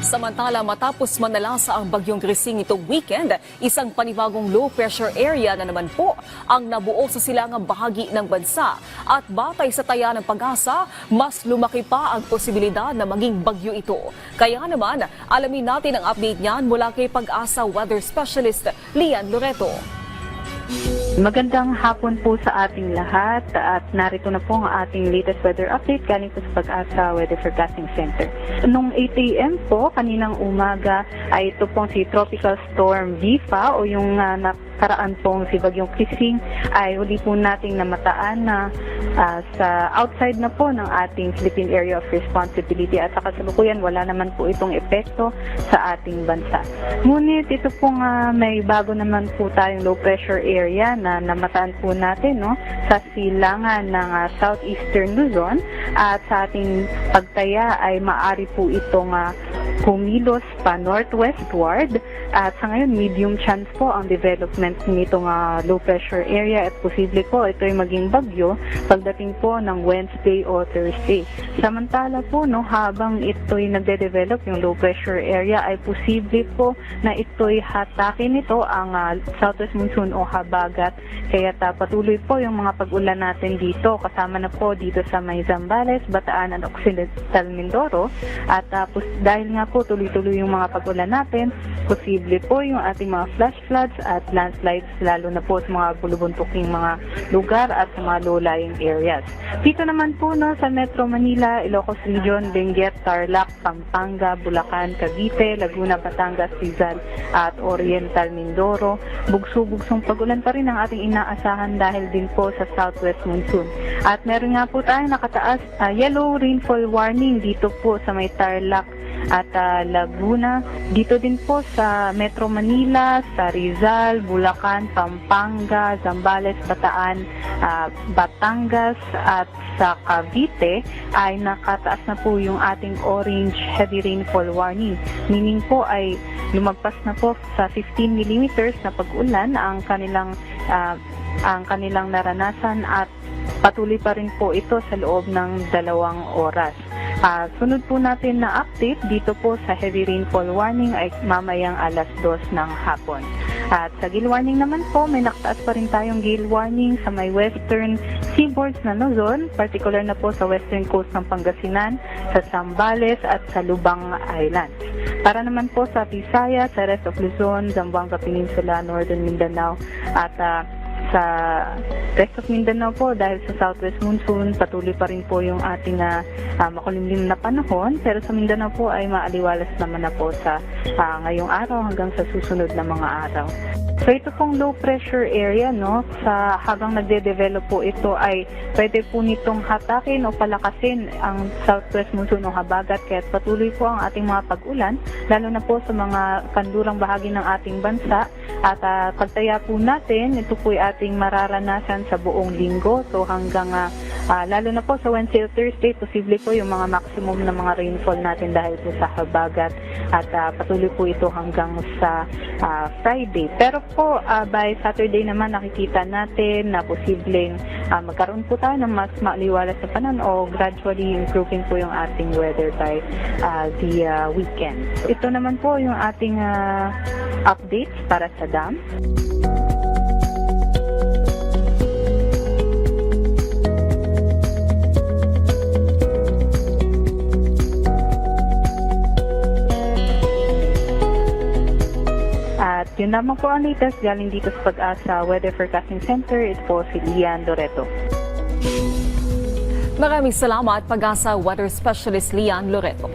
Samantala, matapos manalasa ang bagyong Grising itong weekend, isang panibagong low pressure area na naman po ang nabuo sa silangang bahagi ng bansa. At batay sa taya ng Pag-asa, mas lumaki pa ang posibilidad na maging bagyo ito. Kaya naman, alamin natin ang update niyan mula kay Pag-asa Weather Specialist Lian Loreto. Magandang hapon po sa ating lahat at narito na po ang ating latest weather update galing po sa Pag-asa Weather Forecasting Center. Noong 8 a.m. po, kaninang umaga ay ito pong si Tropical Storm Vifa o yung nakaraan pong si Bagyong Grising ay huli po nating namataan na sa outside na po ng ating Philippine Area of Responsibility at sa kasalukuyan wala naman po itong epekto sa ating bansa. Ngunit ito pong may bago naman po tayong low pressure area na namataan po natin sa silangan ng southeastern Luzon at sa ating pagtaya ay maaari po itong kumilos pa northwestward at sa ngayon medium chance po ang development nitong low pressure area at posible po ito ay maging bagyo pagdating po ng Wednesday o Thursday. Samantala po habang ito'y nagde-develop yung low pressure area ay posible po na ito'y hatakin nito ang southwest monsoon o habagat kaya patuloy po yung mga pag-ulan natin dito kasama na po dito sa may Zambales, Bataan at Occidental Mindoro at dahil nga po tuloy-tuloy yung mga pag-ulan natin, posible po yung ating mga flash floods at landslides lalo na po sa mga bulubuntuking mga lugar at sa mga low-lying areas. Dito naman po sa Metro Manila, Ilocos Region, Benguet, Tarlac, Pampanga, Bulacan, Cavite, Laguna, Batangas, Rizal at Oriental Mindoro. Bugso-bugsong pag-ulan pa rin ang ating inaasahan dahil din po sa southwest monsoon. At meron nga po tayong nakataas yellow rainfall warning dito po sa may Tarlac at Laguna. Dito din po sa Metro Manila, sa Rizal, Bulacan, Pampanga, Zambales, Bataan, Batangas at sa Cavite ay nakataas na po yung ating orange heavy rainfall warning. Meaning po ay lumagpas na po sa 15 millimeters na pag-ulan ang kanilang naranasan at patuloy pa rin po ito sa loob ng 2 oras. Sunod po natin na update dito po sa heavy rainfall warning ay mamayang 2:00 ng hapon. At sa gale warning naman po, may nakataas pa rin tayong gale warning sa may western seaboards na Luzon, particular na po sa western coast ng Pangasinan, sa Zambales at sa Lubang Islands. Para naman po sa Visayas, sa rest of Luzon, Zamboanga Peninsula, Northern Mindanao at sa rest of Mindanao po dahil sa southwest monsoon patuloy pa rin po yung ating makulimlim na panahon pero sa Mindanao po ay maaliwalas naman na po sa ngayong araw hanggang sa susunod na mga araw. So ito pong low pressure area sa habang nagde-develop po ito ay pwede po nitong hatakin o palakasin ang southwest monsoon o habagat kaya patuloy po ang ating mga pag-ulan lalo na po sa mga kanlurang bahagi ng ating bansa at pagtaya po natin ito po ay ating mararanasan sa buong linggo so hanggang lalo na po sa Wednesday o Thursday posible po yung mga maximum na mga rainfall natin dahil po sa habagat at patuloy po ito hanggang sa Friday. Pero po by Saturday naman nakikita natin na posibleng magkaroon po tayo ng mas maaliwalas na panahon o gradually improving po yung ating weather by the weekend. Ito naman po yung ating updates para sa dam. At yun naman po ang latest galing dito sa Pag-asa Weather Forecasting Center. Ito po si Lian Loreto. Maraming salamat, Pag-asa Weather Specialist Lian Loreto.